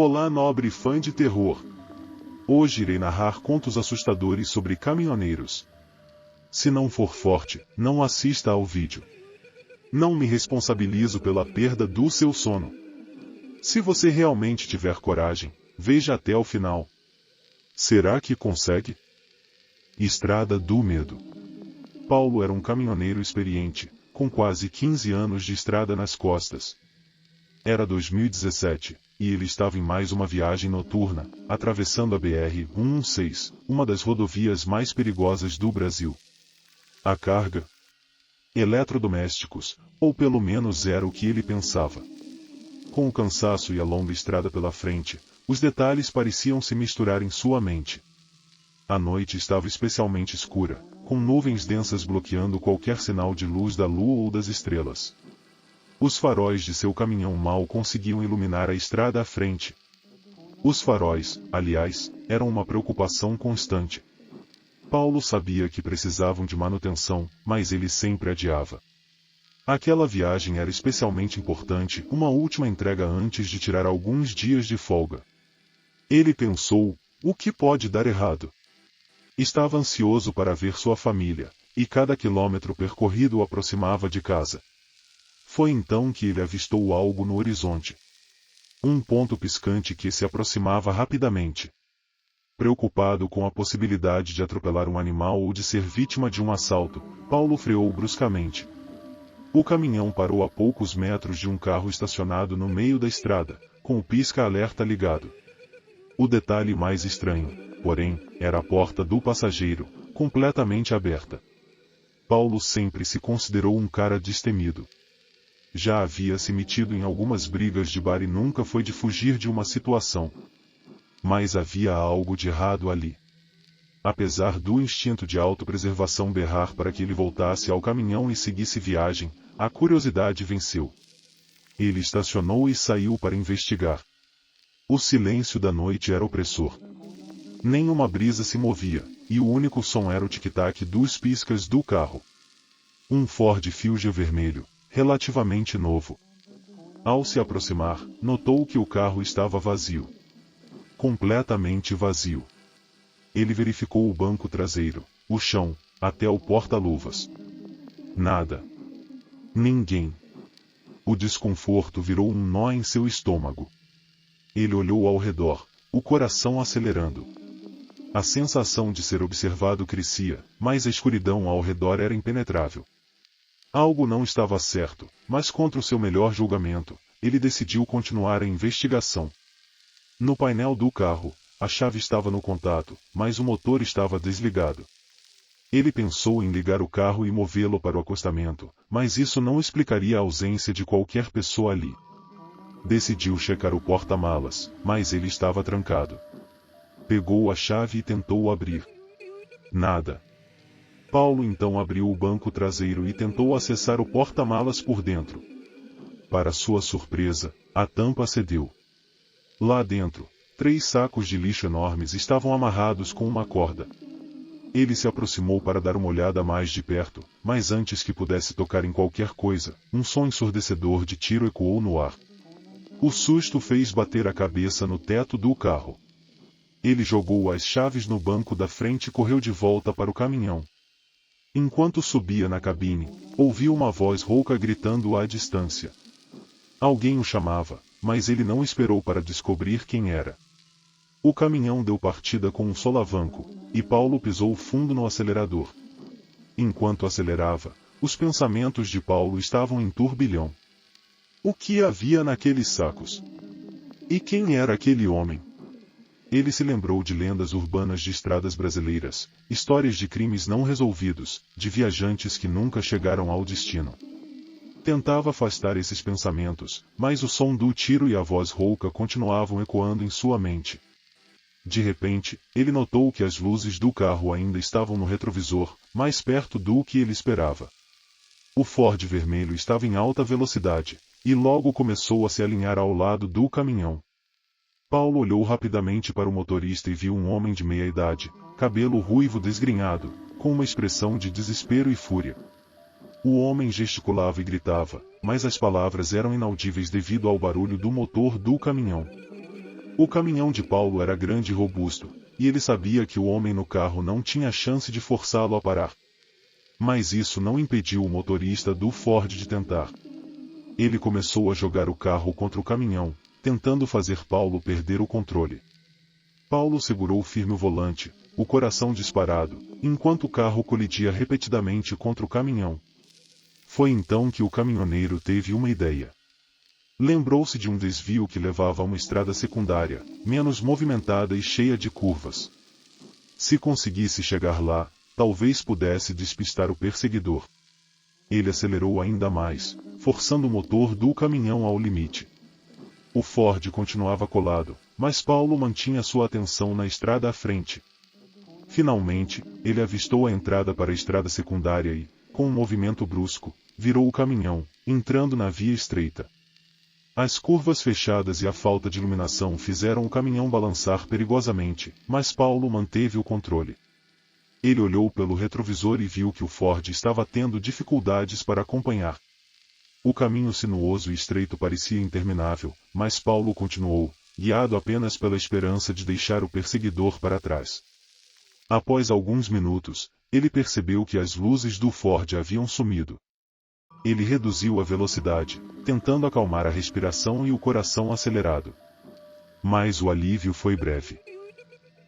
Olá, nobre fã de terror! Hoje irei narrar contos assustadores sobre caminhoneiros. Se não for forte, não assista ao vídeo. Não me responsabilizo pela perda do seu sono. Se você realmente tiver coragem, veja até o final. Será que consegue? Estrada do Medo. Paulo era um caminhoneiro experiente, com quase 15 anos de estrada nas costas. Era 2017, e ele estava em mais uma viagem noturna, atravessando a BR-116, uma das rodovias mais perigosas do Brasil. A carga? Eletrodomésticos, ou pelo menos era o que ele pensava. Com o cansaço e a longa estrada pela frente, os detalhes pareciam se misturar em sua mente. A noite estava especialmente escura, com nuvens densas bloqueando qualquer sinal de luz da lua ou das estrelas. Os faróis de seu caminhão mal conseguiam iluminar a estrada à frente. Os faróis, aliás, eram uma preocupação constante. Paulo sabia que precisavam de manutenção, mas ele sempre adiava. Aquela viagem era especialmente importante, uma última entrega antes de tirar alguns dias de folga. Ele pensou, o que pode dar errado? Estava ansioso para ver sua família, e cada quilômetro percorrido o aproximava de casa. Foi então que ele avistou algo no horizonte. Um ponto piscante que se aproximava rapidamente. Preocupado com a possibilidade de atropelar um animal ou de ser vítima de um assalto, Paulo freou bruscamente. O caminhão parou a poucos metros de um carro estacionado no meio da estrada, com o pisca-alerta ligado. O detalhe mais estranho, porém, era a porta do passageiro, completamente aberta. Paulo sempre se considerou um cara destemido. Já havia se metido em algumas brigas de bar e nunca foi de fugir de uma situação. Mas havia algo de errado ali. Apesar do instinto de autopreservação berrar para que ele voltasse ao caminhão e seguisse viagem, a curiosidade venceu. Ele estacionou e saiu para investigar. O silêncio da noite era opressor. Nenhuma brisa se movia, e o único som era o tic-tac dos piscas do carro. Um Ford Fusion vermelho, relativamente novo. Ao se aproximar, notou que o carro estava vazio. Completamente vazio. Ele verificou o banco traseiro, o chão, até o porta-luvas. Nada. Ninguém. O desconforto virou um nó em seu estômago. Ele olhou ao redor, o coração acelerando. A sensação de ser observado crescia, mas a escuridão ao redor era impenetrável. Algo não estava certo, mas contra o seu melhor julgamento, ele decidiu continuar a investigação. No painel do carro, a chave estava no contato, mas o motor estava desligado. Ele pensou em ligar o carro e movê-lo para o acostamento, mas isso não explicaria a ausência de qualquer pessoa ali. Decidiu checar o porta-malas, mas ele estava trancado. Pegou a chave e tentou abrir. Nada. Paulo então abriu o banco traseiro e tentou acessar o porta-malas por dentro. Para sua surpresa, a tampa cedeu. Lá dentro, 3 sacos de lixo enormes estavam amarrados com uma corda. Ele se aproximou para dar uma olhada mais de perto, mas antes que pudesse tocar em qualquer coisa, um som ensurdecedor de tiro ecoou no ar. O susto fez bater a cabeça no teto do carro. Ele jogou as chaves no banco da frente e correu de volta para o caminhão. Enquanto subia na cabine, ouviu uma voz rouca gritando à distância. Alguém o chamava, mas ele não esperou para descobrir quem era. O caminhão deu partida com um solavanco, e Paulo pisou fundo no acelerador. Enquanto acelerava, os pensamentos de Paulo estavam em turbilhão. O que havia naqueles sacos? E quem era aquele homem? Ele se lembrou de lendas urbanas de estradas brasileiras, histórias de crimes não resolvidos, de viajantes que nunca chegaram ao destino. Tentava afastar esses pensamentos, mas o som do tiro e a voz rouca continuavam ecoando em sua mente. De repente, ele notou que as luzes do carro ainda estavam no retrovisor, mais perto do que ele esperava. O Ford vermelho estava em alta velocidade, e logo começou a se alinhar ao lado do caminhão. Paulo olhou rapidamente para o motorista e viu um homem de meia idade, cabelo ruivo desgrenhado, com uma expressão de desespero e fúria. O homem gesticulava e gritava, mas as palavras eram inaudíveis devido ao barulho do motor do caminhão. O caminhão de Paulo era grande e robusto, e ele sabia que o homem no carro não tinha chance de forçá-lo a parar. Mas isso não impediu o motorista do Ford de tentar. Ele começou a jogar o carro contra o caminhão, tentando fazer Paulo perder o controle. Paulo segurou firme o volante, o coração disparado, enquanto o carro colidia repetidamente contra o caminhão. Foi então que o caminhoneiro teve uma ideia. Lembrou-se de um desvio que levava a uma estrada secundária, menos movimentada e cheia de curvas. Se conseguisse chegar lá, talvez pudesse despistar o perseguidor. Ele acelerou ainda mais, forçando o motor do caminhão ao limite. O Ford continuava colado, mas Paulo mantinha sua atenção na estrada à frente. Finalmente, ele avistou a entrada para a estrada secundária e, com um movimento brusco, virou o caminhão, entrando na via estreita. As curvas fechadas e a falta de iluminação fizeram o caminhão balançar perigosamente, mas Paulo manteve o controle. Ele olhou pelo retrovisor e viu que o Ford estava tendo dificuldades para acompanhar. O caminho sinuoso e estreito parecia interminável, mas Paulo continuou, guiado apenas pela esperança de deixar o perseguidor para trás. Após alguns minutos, ele percebeu que as luzes do Ford haviam sumido. Ele reduziu a velocidade, tentando acalmar a respiração e o coração acelerado. Mas o alívio foi breve.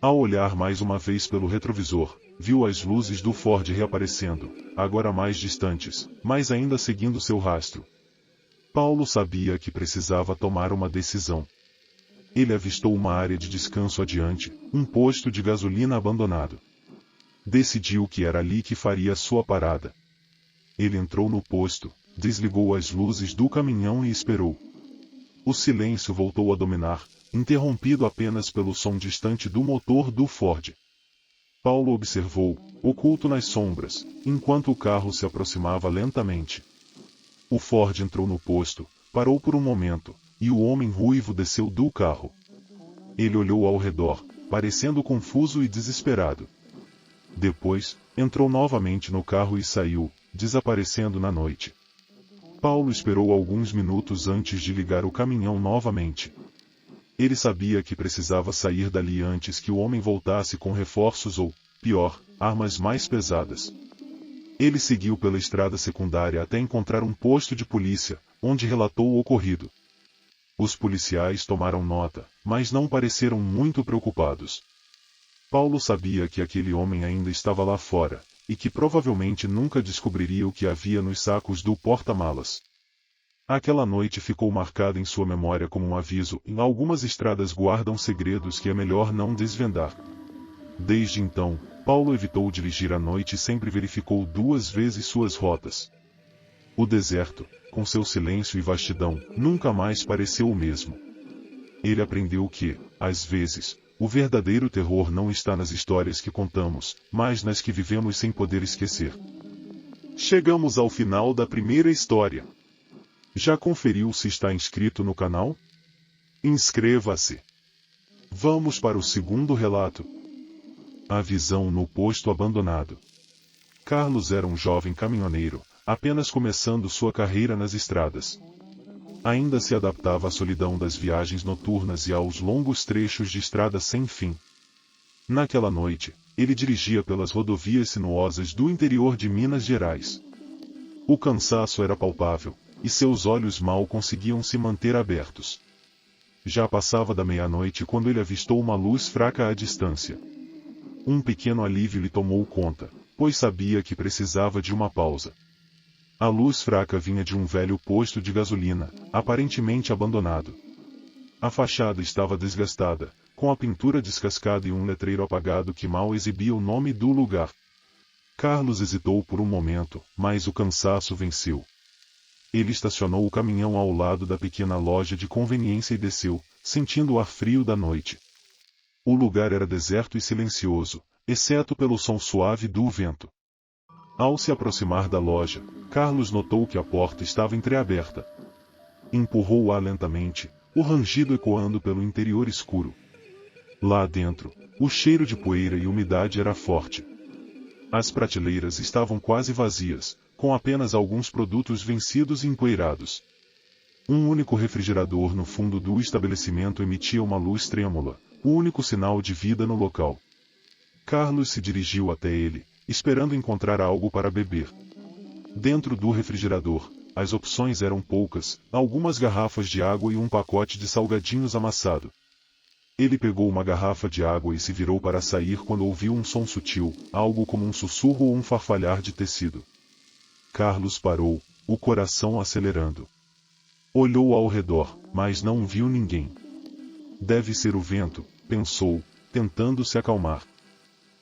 Ao olhar mais uma vez pelo retrovisor, viu as luzes do Ford reaparecendo, agora mais distantes, mas ainda seguindo seu rastro. Paulo sabia que precisava tomar uma decisão. Ele avistou uma área de descanso adiante, um posto de gasolina abandonado. Decidiu que era ali que faria sua parada. Ele entrou no posto, desligou as luzes do caminhão e esperou. O silêncio voltou a dominar, interrompido apenas pelo som distante do motor do Ford. Paulo observou, oculto nas sombras, enquanto o carro se aproximava lentamente. O Ford entrou no posto, parou por um momento, e o homem ruivo desceu do carro. Ele olhou ao redor, parecendo confuso e desesperado. Depois, entrou novamente no carro e saiu, desaparecendo na noite. Paulo esperou alguns minutos antes de ligar o caminhão novamente. Ele sabia que precisava sair dali antes que o homem voltasse com reforços ou, pior, armas mais pesadas. Ele seguiu pela estrada secundária até encontrar um posto de polícia, onde relatou o ocorrido. Os policiais tomaram nota, mas não pareceram muito preocupados. Paulo sabia que aquele homem ainda estava lá fora, e que provavelmente nunca descobriria o que havia nos sacos do porta-malas. Aquela noite ficou marcada em sua memória como um aviso: em algumas estradas guardam segredos que é melhor não desvendar. Desde então, Paulo evitou dirigir à noite e sempre verificou 2 vezes suas rotas. O deserto, com seu silêncio e vastidão, nunca mais pareceu o mesmo. Ele aprendeu que, às vezes, o verdadeiro terror não está nas histórias que contamos, mas nas que vivemos sem poder esquecer. Chegamos ao final da primeira história. Já conferiu se está inscrito no canal? Inscreva-se! Vamos para o segundo relato. A visão no posto abandonado. Carlos era um jovem caminhoneiro, apenas começando sua carreira nas estradas. Ainda se adaptava à solidão das viagens noturnas e aos longos trechos de estrada sem fim. Naquela noite, ele dirigia pelas rodovias sinuosas do interior de Minas Gerais. O cansaço era palpável, e seus olhos mal conseguiam se manter abertos. Já passava da meia-noite quando ele avistou uma luz fraca à distância. Um pequeno alívio lhe tomou conta, pois sabia que precisava de uma pausa. A luz fraca vinha de um velho posto de gasolina, aparentemente abandonado. A fachada estava desgastada, com a pintura descascada e um letreiro apagado que mal exibia o nome do lugar. Carlos hesitou por um momento, mas o cansaço venceu. Ele estacionou o caminhão ao lado da pequena loja de conveniência e desceu, sentindo o ar frio da noite. O lugar era deserto e silencioso, exceto pelo som suave do vento. Ao se aproximar da loja, Carlos notou que a porta estava entreaberta. Empurrou-a lentamente, o rangido ecoando pelo interior escuro. Lá dentro, o cheiro de poeira e umidade era forte. As prateleiras estavam quase vazias, com apenas alguns produtos vencidos e empoeirados. Um único refrigerador no fundo do estabelecimento emitia uma luz trêmula, o único sinal de vida no local. Carlos se dirigiu até ele, esperando encontrar algo para beber. Dentro do refrigerador, as opções eram poucas, algumas garrafas de água e um pacote de salgadinhos amassado. Ele pegou uma garrafa de água e se virou para sair quando ouviu um som sutil, algo como um sussurro ou um farfalhar de tecido. Carlos parou, o coração acelerando. Olhou ao redor, mas não viu ninguém. Deve ser o vento, pensou, tentando se acalmar.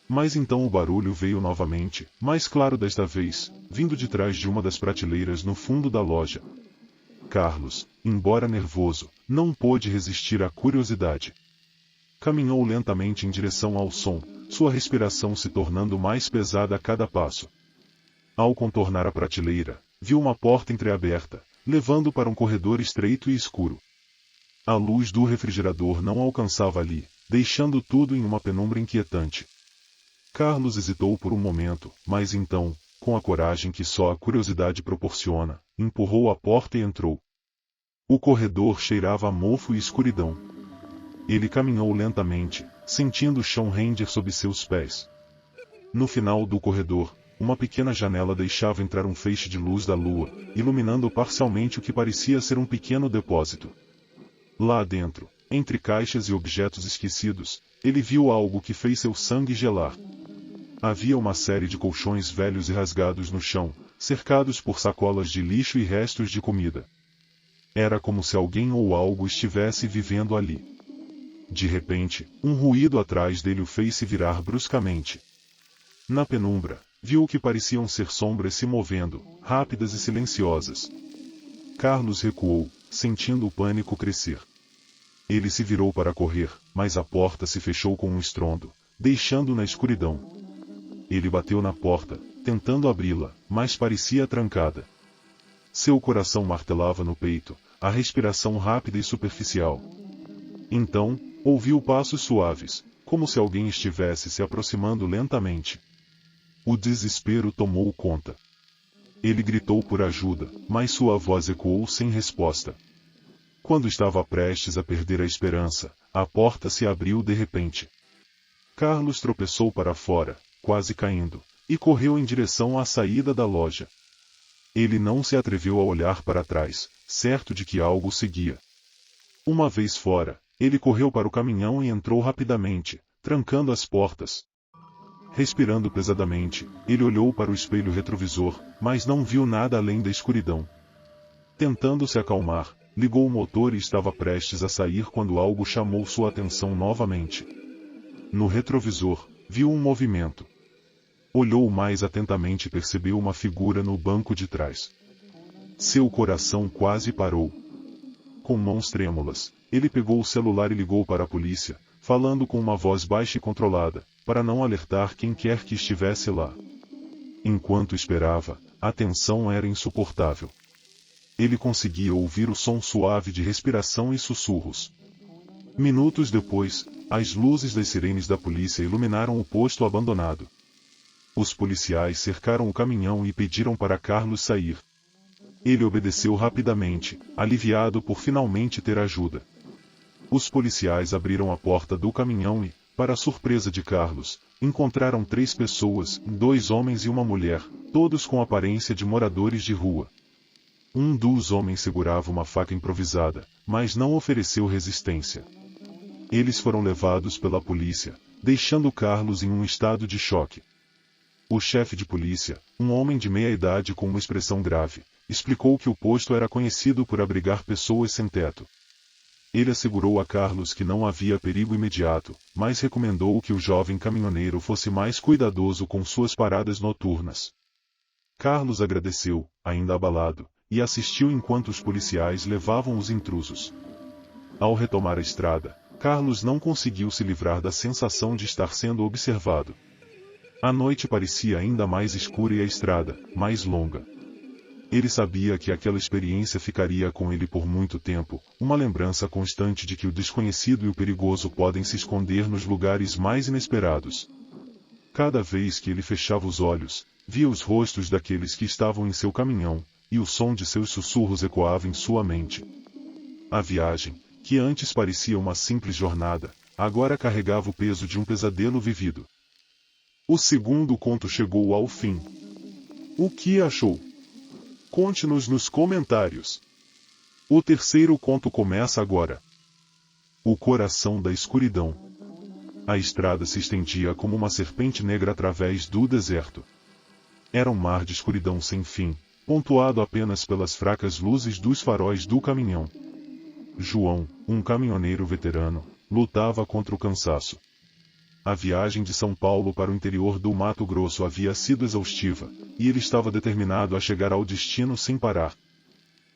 Mas então o barulho veio novamente, mais claro desta vez, vindo de trás de uma das prateleiras no fundo da loja. Carlos, embora nervoso, não pôde resistir à curiosidade. Caminhou lentamente em direção ao som, sua respiração se tornando mais pesada a cada passo. Ao contornar a prateleira, viu uma porta entreaberta, levando para um corredor estreito e escuro. A luz do refrigerador não alcançava ali, deixando tudo em uma penumbra inquietante. Carlos hesitou por um momento, mas então, com a coragem que só a curiosidade proporciona, empurrou a porta e entrou. O corredor cheirava a mofo e escuridão. Ele caminhou lentamente, sentindo o chão render sob seus pés. No final do corredor, uma pequena janela deixava entrar um feixe de luz da lua, iluminando parcialmente o que parecia ser um pequeno depósito. Lá dentro, entre caixas e objetos esquecidos, ele viu algo que fez seu sangue gelar. Havia uma série de colchões velhos e rasgados no chão, cercados por sacolas de lixo e restos de comida. Era como se alguém ou algo estivesse vivendo ali. De repente, um ruído atrás dele o fez se virar bruscamente. Na penumbra, viu o que pareciam ser sombras se movendo, rápidas e silenciosas. Carlos recuou, sentindo o pânico crescer. Ele se virou para correr, mas a porta se fechou com um estrondo, deixando-o na escuridão. Ele bateu na porta, tentando abri-la, mas parecia trancada. Seu coração martelava no peito, a respiração rápida e superficial. Então, ouviu passos suaves, como se alguém estivesse se aproximando lentamente. O desespero tomou conta. Ele gritou por ajuda, mas sua voz ecoou sem resposta. Quando estava prestes a perder a esperança, a porta se abriu de repente. Carlos tropeçou para fora, quase caindo, e correu em direção à saída da loja. Ele não se atreveu a olhar para trás, certo de que algo o seguia. Uma vez fora, ele correu para o caminhão e entrou rapidamente, trancando as portas. Respirando pesadamente, ele olhou para o espelho retrovisor, mas não viu nada além da escuridão. Tentando se acalmar, ligou o motor e estava prestes a sair quando algo chamou sua atenção novamente. No retrovisor, viu um movimento. Olhou mais atentamente e percebeu uma figura no banco de trás. Seu coração quase parou. Com mãos trêmulas, ele pegou o celular e ligou para a polícia, falando com uma voz baixa e controlada, para não alertar quem quer que estivesse lá. Enquanto esperava, a tensão era insuportável. Ele conseguia ouvir o som suave de respiração e sussurros. Minutos depois, as luzes das sirenes da polícia iluminaram o posto abandonado. Os policiais cercaram o caminhão e pediram para Carlos sair. Ele obedeceu rapidamente, aliviado por finalmente ter ajuda. Os policiais abriram a porta do caminhão e, para a surpresa de Carlos, encontraram 3 pessoas, 2 homens e uma mulher, todos com aparência de moradores de rua. Um dos homens segurava uma faca improvisada, mas não ofereceu resistência. Eles foram levados pela polícia, deixando Carlos em um estado de choque. O chefe de polícia, um homem de meia idade com uma expressão grave, explicou que o posto era conhecido por abrigar pessoas sem teto. Ele assegurou a Carlos que não havia perigo imediato, mas recomendou que o jovem caminhoneiro fosse mais cuidadoso com suas paradas noturnas. Carlos agradeceu, ainda abalado, e assistiu enquanto os policiais levavam os intrusos. Ao retomar a estrada, Carlos não conseguiu se livrar da sensação de estar sendo observado. A noite parecia ainda mais escura e a estrada, mais longa. Ele sabia que aquela experiência ficaria com ele por muito tempo, uma lembrança constante de que o desconhecido e o perigoso podem se esconder nos lugares mais inesperados. Cada vez que ele fechava os olhos, via os rostos daqueles que estavam em seu caminhão, e o som de seus sussurros ecoava em sua mente. A viagem, que antes parecia uma simples jornada, agora carregava o peso de um pesadelo vivido. O segundo conto chegou ao fim. O que achou? Conte-nos nos comentários. O terceiro conto começa agora. O coração da escuridão. A estrada se estendia como uma serpente negra através do deserto. Era um mar de escuridão sem fim, pontuado apenas pelas fracas luzes dos faróis do caminhão. João, um caminhoneiro veterano, lutava contra o cansaço. A viagem de São Paulo para o interior do Mato Grosso havia sido exaustiva, e ele estava determinado a chegar ao destino sem parar.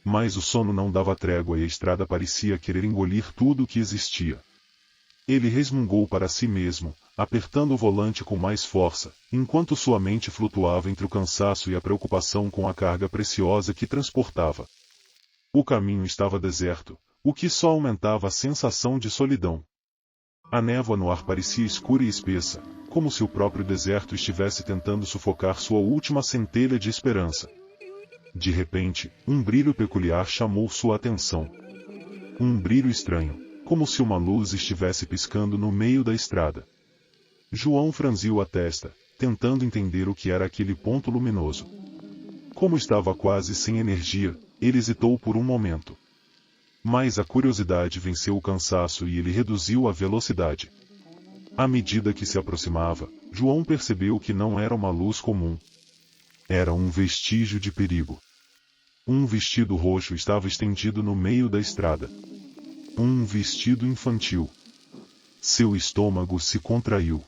Mas o sono não dava trégua e a estrada parecia querer engolir tudo o que existia. Ele resmungou para si mesmo, apertando o volante com mais força, enquanto sua mente flutuava entre o cansaço e a preocupação com a carga preciosa que transportava. O caminho estava deserto, o que só aumentava a sensação de solidão. A névoa no ar parecia escura e espessa, como se o próprio deserto estivesse tentando sufocar sua última centelha de esperança. De repente, um brilho peculiar chamou sua atenção. Um brilho estranho, como se uma luz estivesse piscando no meio da estrada. João franziu a testa, tentando entender o que era aquele ponto luminoso. Como estava quase sem energia, ele hesitou por um momento. Mas a curiosidade venceu o cansaço e ele reduziu a velocidade. À medida que se aproximava, João percebeu que não era uma luz comum. Era um vestígio de perigo. Um vestido roxo estava estendido no meio da estrada. Um vestido infantil. Seu estômago se contraiu.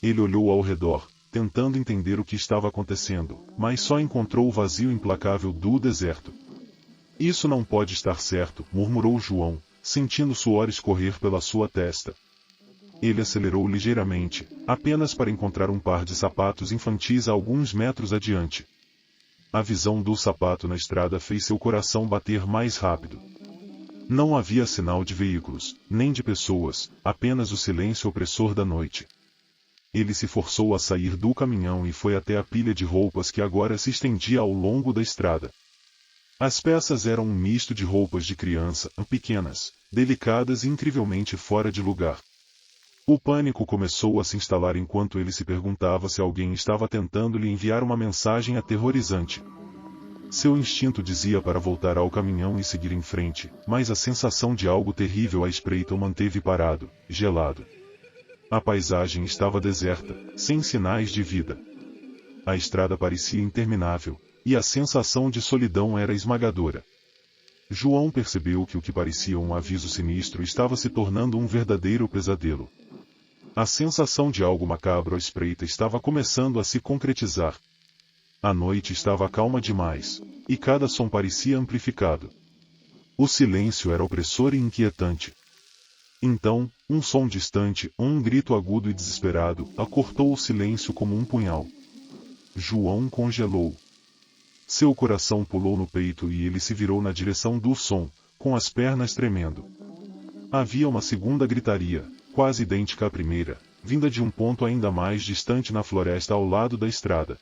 Ele olhou ao redor, tentando entender o que estava acontecendo, mas só encontrou o vazio implacável do deserto. Isso não pode estar certo, murmurou João, sentindo suor escorrer pela sua testa. Ele acelerou ligeiramente, apenas para encontrar um par de sapatos infantis a alguns metros adiante. A visão do sapato na estrada fez seu coração bater mais rápido. Não havia sinal de veículos, nem de pessoas, apenas o silêncio opressor da noite. Ele se forçou a sair do caminhão e foi até a pilha de roupas que agora se estendia ao longo da estrada. As peças eram um misto de roupas de criança, pequenas, delicadas e incrivelmente fora de lugar. O pânico começou a se instalar enquanto ele se perguntava se alguém estava tentando lhe enviar uma mensagem aterrorizante. Seu instinto dizia para voltar ao caminhão e seguir em frente, mas a sensação de algo terrível à espreita o manteve parado, gelado. A paisagem estava deserta, sem sinais de vida. A estrada parecia interminável, e a sensação de solidão era esmagadora. João percebeu que o que parecia um aviso sinistro estava se tornando um verdadeiro pesadelo. A sensação de algo macabro à espreita estava começando a se concretizar. A noite estava calma demais, e cada som parecia amplificado. O silêncio era opressor e inquietante. Então, um som distante, um grito agudo e desesperado, acortou o silêncio como um punhal. João congelou. Seu coração pulou no peito e ele se virou na direção do som, com as pernas tremendo. Havia uma segunda gritaria, quase idêntica à primeira, vinda de um ponto ainda mais distante na floresta ao lado da estrada.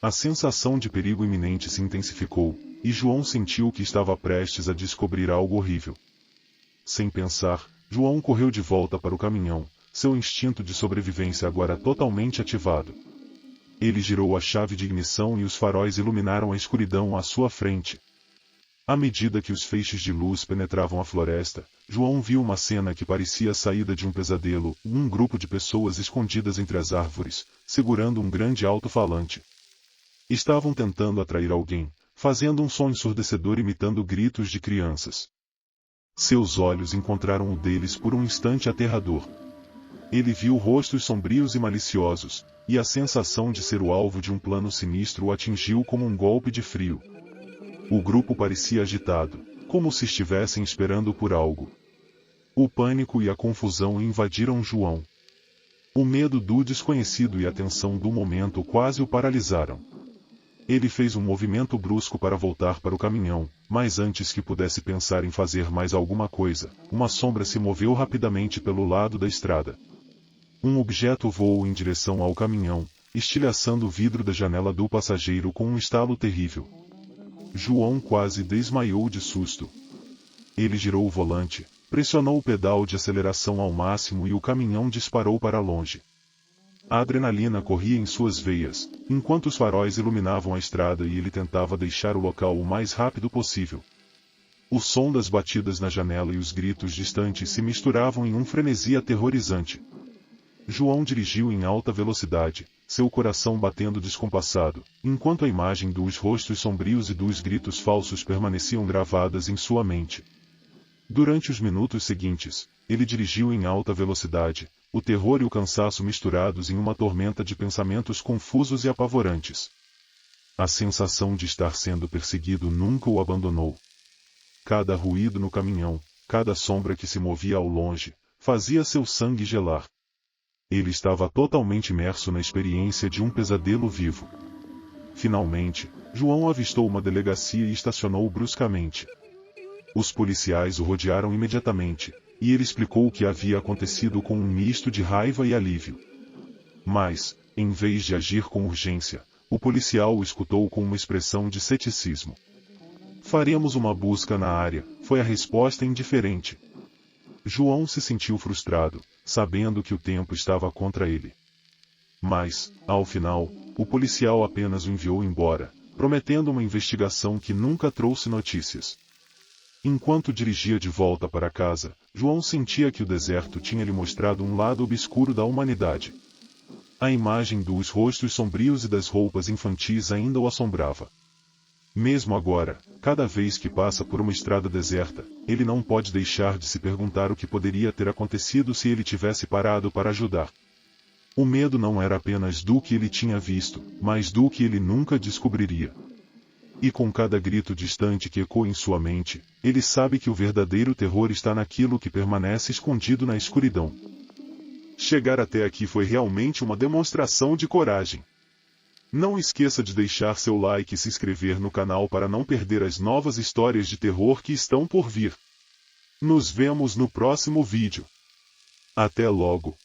A sensação de perigo iminente se intensificou, e João sentiu que estava prestes a descobrir algo horrível. Sem pensar, João correu de volta para o caminhão, seu instinto de sobrevivência agora totalmente ativado. Ele girou a chave de ignição e os faróis iluminaram a escuridão à sua frente. À medida que os feixes de luz penetravam a floresta, João viu uma cena que parecia a saída de um pesadelo, um grupo de pessoas escondidas entre as árvores, segurando um grande alto-falante. Estavam tentando atrair alguém, fazendo um som ensurdecedor imitando gritos de crianças. Seus olhos encontraram o deles por um instante aterrador. Ele viu rostos sombrios e maliciosos, e a sensação de ser o alvo de um plano sinistro o atingiu como um golpe de frio. O grupo parecia agitado, como se estivessem esperando por algo. O pânico e a confusão invadiram João. O medo do desconhecido e a tensão do momento quase o paralisaram. Ele fez um movimento brusco para voltar para o caminhão, mas antes que pudesse pensar em fazer mais alguma coisa, uma sombra se moveu rapidamente pelo lado da estrada. Um objeto voou em direção ao caminhão, estilhaçando o vidro da janela do passageiro com um estalo terrível. João quase desmaiou de susto. Ele girou o volante, pressionou o pedal de aceleração ao máximo e o caminhão disparou para longe. A adrenalina corria em suas veias, enquanto os faróis iluminavam a estrada e ele tentava deixar o local o mais rápido possível. O som das batidas na janela e os gritos distantes se misturavam em um frenesi aterrorizante. João dirigiu em alta velocidade, seu coração batendo descompassado, enquanto a imagem dos rostos sombrios e dos gritos falsos permaneciam gravadas em sua mente. Durante os minutos seguintes, ele dirigiu em alta velocidade, o terror e o cansaço misturados em uma tormenta de pensamentos confusos e apavorantes. A sensação de estar sendo perseguido nunca o abandonou. Cada ruído no caminhão, cada sombra que se movia ao longe, fazia seu sangue gelar. Ele estava totalmente imerso na experiência de um pesadelo vivo. Finalmente, João avistou uma delegacia e estacionou bruscamente. Os policiais o rodearam imediatamente, e ele explicou o que havia acontecido com um misto de raiva e alívio. Mas, em vez de agir com urgência, o policial o escutou com uma expressão de ceticismo. "Faremos uma busca na área", foi a resposta indiferente. João se sentiu frustrado, sabendo que o tempo estava contra ele. Mas, ao final, o policial apenas o enviou embora, prometendo uma investigação que nunca trouxe notícias. Enquanto dirigia de volta para casa, João sentia que o deserto tinha lhe mostrado um lado obscuro da humanidade. A imagem dos rostos sombrios e das roupas infantis ainda o assombrava. Mesmo agora, cada vez que passa por uma estrada deserta, ele não pode deixar de se perguntar o que poderia ter acontecido se ele tivesse parado para ajudar. O medo não era apenas do que ele tinha visto, mas do que ele nunca descobriria. E com cada grito distante que ecoa em sua mente, ele sabe que o verdadeiro terror está naquilo que permanece escondido na escuridão. Chegar até aqui foi realmente uma demonstração de coragem. Não esqueça de deixar seu like e se inscrever no canal para não perder as novas histórias de terror que estão por vir. Nos vemos no próximo vídeo. Até logo!